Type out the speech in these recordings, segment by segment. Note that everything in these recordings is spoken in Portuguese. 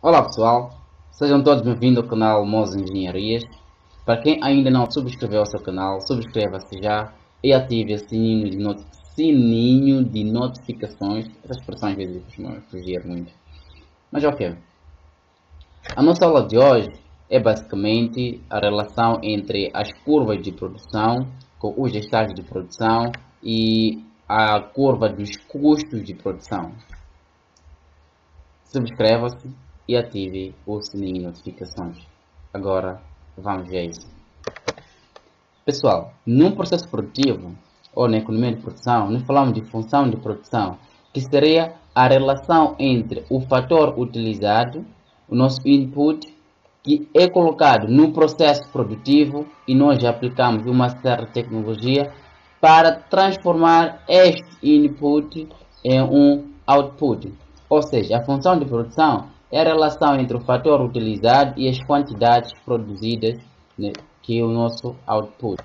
Olá pessoal, sejam todos bem-vindos ao canal Moz Engenharias. Para quem ainda não subscreveu o seu canal, subscreva-se já e ative o sininho de notificações. Essas expressões às vezes costumam fugir muito. Mas ok. A nossa aula de hoje é basicamente a relação entre as curvas de produção, com os estágios de produção e a curva dos custos de produção. Subscreva-se e ative o sininho de notificações. Agora vamos ver isso. Pessoal, num processo produtivo ou na economia de produção, nós falamos de função de produção, que seria a relação entre o fator utilizado, o nosso input, que é colocado no processo produtivo e nós aplicamos uma certa tecnologia para transformar este input em um output. Ou seja, a função de produção é a relação entre o fator utilizado e as quantidades produzidas, né, que é o nosso output.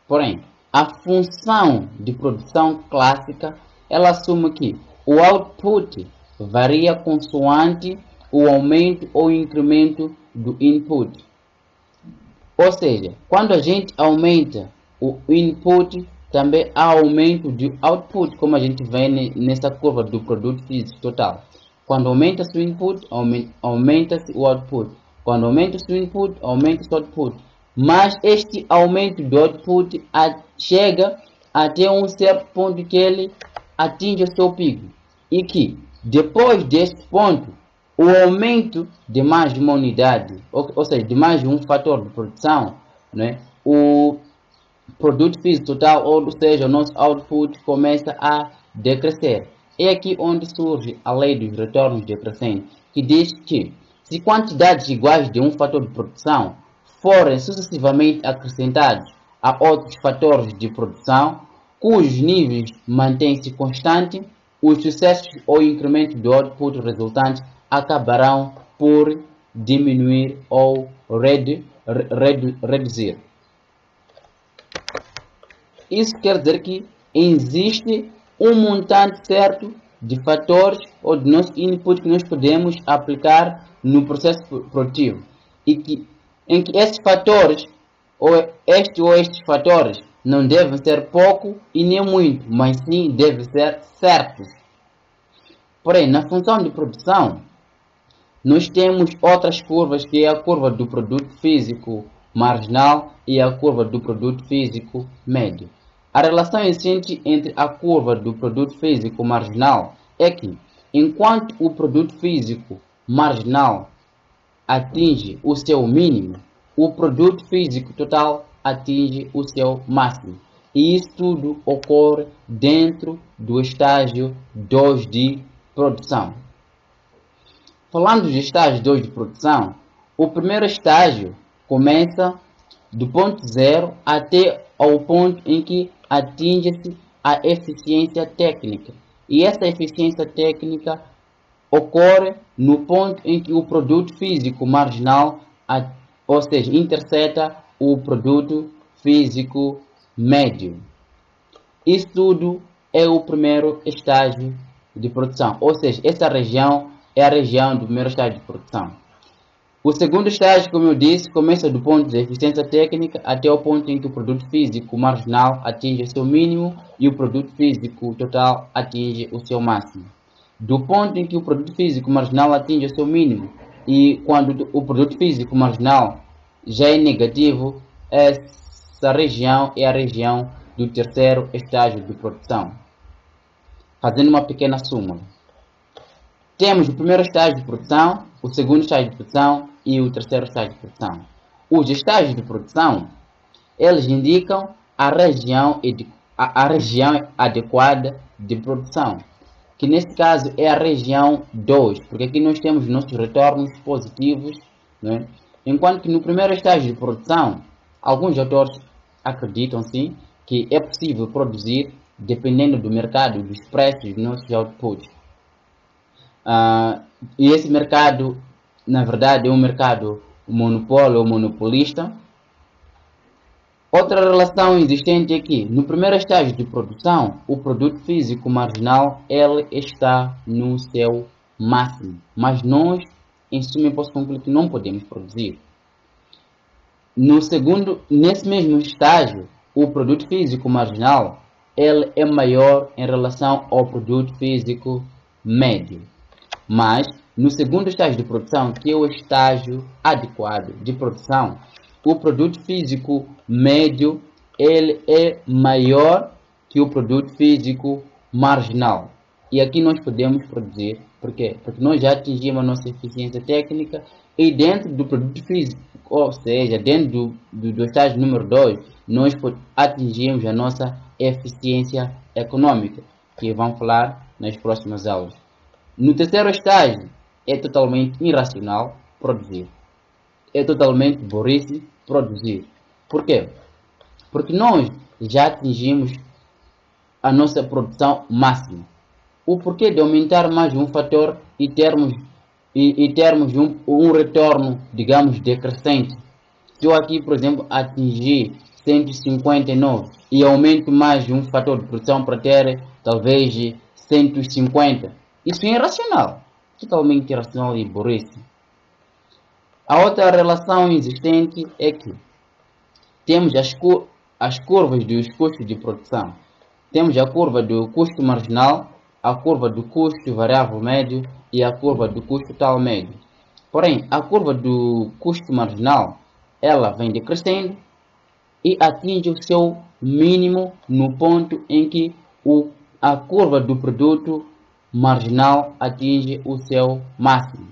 Porém, a função de produção clássica, ela assume que o output varia consoante o aumento ou incremento do input. Ou seja, quando a gente aumenta o input, também há aumento do output, como a gente vê nessa curva do produto físico total. Quando aumenta-se o input, aumenta-se o output. Quando aumenta-se o input, aumenta-se o output. Mas este aumento do output chega até um certo ponto que ele atinge o seu pico. E que, depois deste ponto, o aumento de mais de uma unidade, ou seja, de mais de um fator de produção, né, o produto físico total, ou seja, o nosso output começa a decrescer. É aqui onde surge a lei dos retornos decrescentes, que diz que se quantidades iguais de um fator de produção forem sucessivamente acrescentados a outros fatores de produção, cujos níveis mantêm-se constantes, os sucessos ou incremento do output resultante acabarão por diminuir ou reduzir. Isso quer dizer que existe um montante certo de fatores ou de nosso input que nós podemos aplicar no processo produtivo em que esses fatores ou estes fatores não devem ser pouco e nem muito, mas sim devem ser certos. Porém, na função de produção, nós temos outras curvas, que é a curva do produto físico marginal e a curva do produto físico médio. A relação existente entre a curva do produto físico marginal é que, enquanto o produto físico marginal atinge o seu mínimo, o produto físico total atinge o seu máximo. E isso tudo ocorre dentro do estágio 2 de produção. Falando de estágio 2 de produção, o primeiro estágio começa do ponto zero até ao ponto em que atinge-se a eficiência técnica. E essa eficiência técnica ocorre no ponto em que o produto físico marginal, ou seja, intercepta o produto físico médio. Isso tudo é o primeiro estágio de produção, ou seja, essa região é a região do primeiro estágio de produção. O segundo estágio, como eu disse, começa do ponto de eficiência técnica até o ponto em que o produto físico marginal atinge o seu mínimo e o produto físico total atinge o seu máximo. Do ponto em que o produto físico marginal atinge o seu mínimo e quando o produto físico marginal já é negativo, essa região é a região do terceiro estágio de produção. Fazendo uma pequena súmula. Temos o primeiro estágio de produção, o segundo estágio de produção e o terceiro estágio de produção. Os estágios de produção, eles indicam a região adequada de produção, que neste caso é a região 2, porque aqui nós temos nossos retornos positivos, né? Enquanto que no primeiro estágio de produção, alguns autores acreditam sim que é possível produzir dependendo do mercado, dos preços dos nossos outputs. E esse mercado, na verdade, é um mercado monopólio ou monopolista. Outra relação existente é que, no primeiro estágio de produção, o produto físico marginal ele está no seu máximo, mas nós, em suma, posso concluir que não podemos produzir. Nesse mesmo estágio, o produto físico marginal ele é maior em relação ao produto físico médio. Mas, no segundo estágio de produção, que é o estágio adequado de produção, o produto físico médio ele é maior que o produto físico marginal. E aqui nós podemos produzir. Por quê? Porque nós já atingimos a nossa eficiência técnica e dentro do produto físico, ou seja, dentro do estágio número 2, nós atingimos a nossa eficiência econômica, que vamos falar nas próximas aulas. No terceiro estágio, é totalmente irracional produzir. É totalmente burrice produzir. Por quê? Porque nós já atingimos a nossa produção máxima. O porquê de aumentar mais um fator e termos um retorno, digamos, decrescente? Se eu aqui, por exemplo, atingir 159 e aumento mais um fator de produção para ter talvez 150, isso é irracional, totalmente irracional e burrice. A outra relação existente é que temos as curvas dos custos de produção. Temos a curva do custo marginal, a curva do custo variável médio e a curva do custo total médio. Porém, a curva do custo marginal, ela vem decrescendo e atinge o seu mínimo no ponto em que a curva do produto marginal atinge o seu máximo.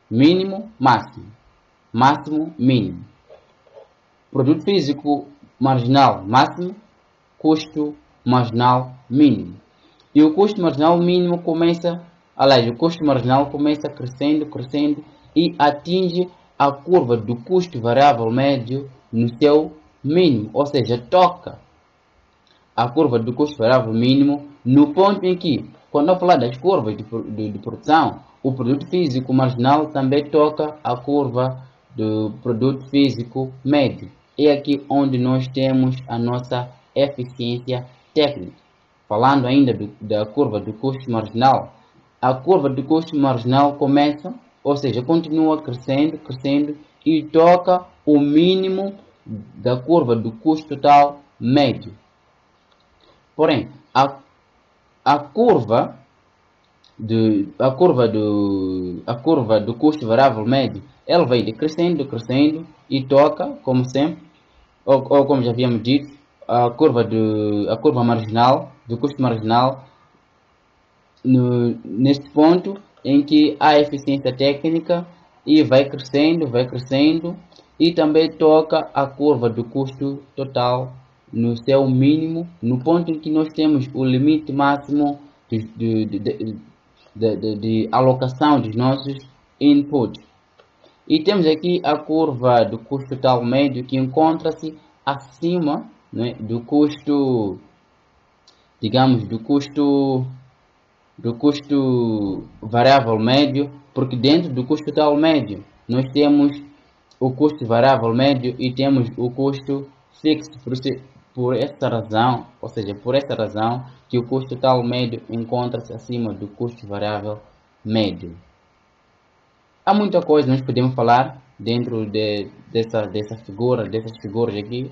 Mínimo, máximo. Máximo, mínimo. Produto físico marginal máximo, custo marginal mínimo. E o custo marginal mínimo o custo marginal começa crescendo e atinge a curva do custo variável médio no seu mínimo, ou seja, toca a curva do custo variável mínimo no ponto em que, quando eu falar das curvas de produção, o produto físico marginal também toca a curva do produto físico médio. É aqui onde nós temos a nossa eficiência técnica. Falando ainda da curva do custo marginal, a curva do custo marginal começa, ou seja, continua crescendo e toca o mínimo da curva do custo total médio. Porém, a curva do custo variável médio, ela vai crescendo e toca, como sempre, ou como já havíamos dito, a curva marginal do custo marginal neste ponto em que há eficiência técnica e vai crescendo e também toca a curva do custo total no seu mínimo, no ponto em que nós temos o limite máximo de alocação dos nossos inputs. E temos aqui a curva do custo total médio, que encontra-se acima, né, do custo, digamos, do custo variável médio, porque dentro do custo total médio nós temos o custo variável médio e temos o custo fixo. Por essa razão, que o custo total médio encontra-se acima do custo variável médio. Há muita coisa que nós podemos falar dentro dessas figuras aqui,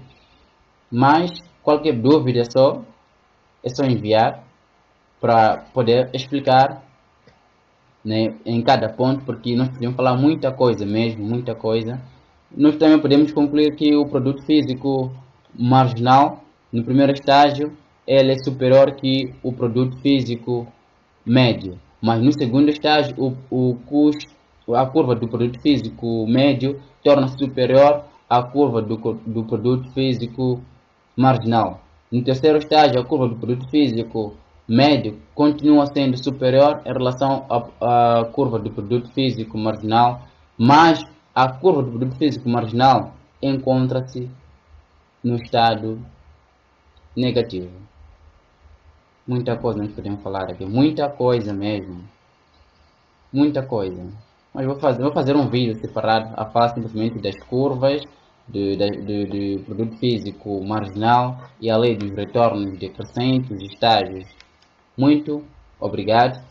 mas qualquer dúvida é só enviar para poder explicar, né, em cada ponto, porque nós podemos falar muita coisa mesmo, muita coisa. Nós também podemos concluir que o produto físico marginal, no primeiro estágio, ele é superior que o produto físico médio, mas no segundo estágio a curva do produto físico médio torna-se superior à curva do produto físico marginal. No terceiro estágio, a curva do produto físico médio continua sendo superior em relação à curva do produto físico marginal, mas a curva do produto físico marginal encontra-se no estado negativo. Muita coisa nós podemos falar aqui, muita coisa mesmo, muita coisa. Mas vou fazer um vídeo separado a falar simplesmente das curvas do produto físico marginal e a lei dos retornos decrescentes, estágios. Muito obrigado.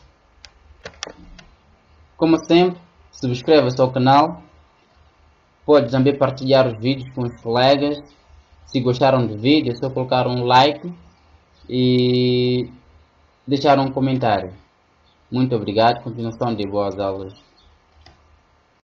Como sempre, subscreva-se ao canal. Pode também partilhar os vídeos com os colegas. Se gostaram do vídeo, é só colocar um like e deixar um comentário. Muito obrigado. Continuação de boas aulas.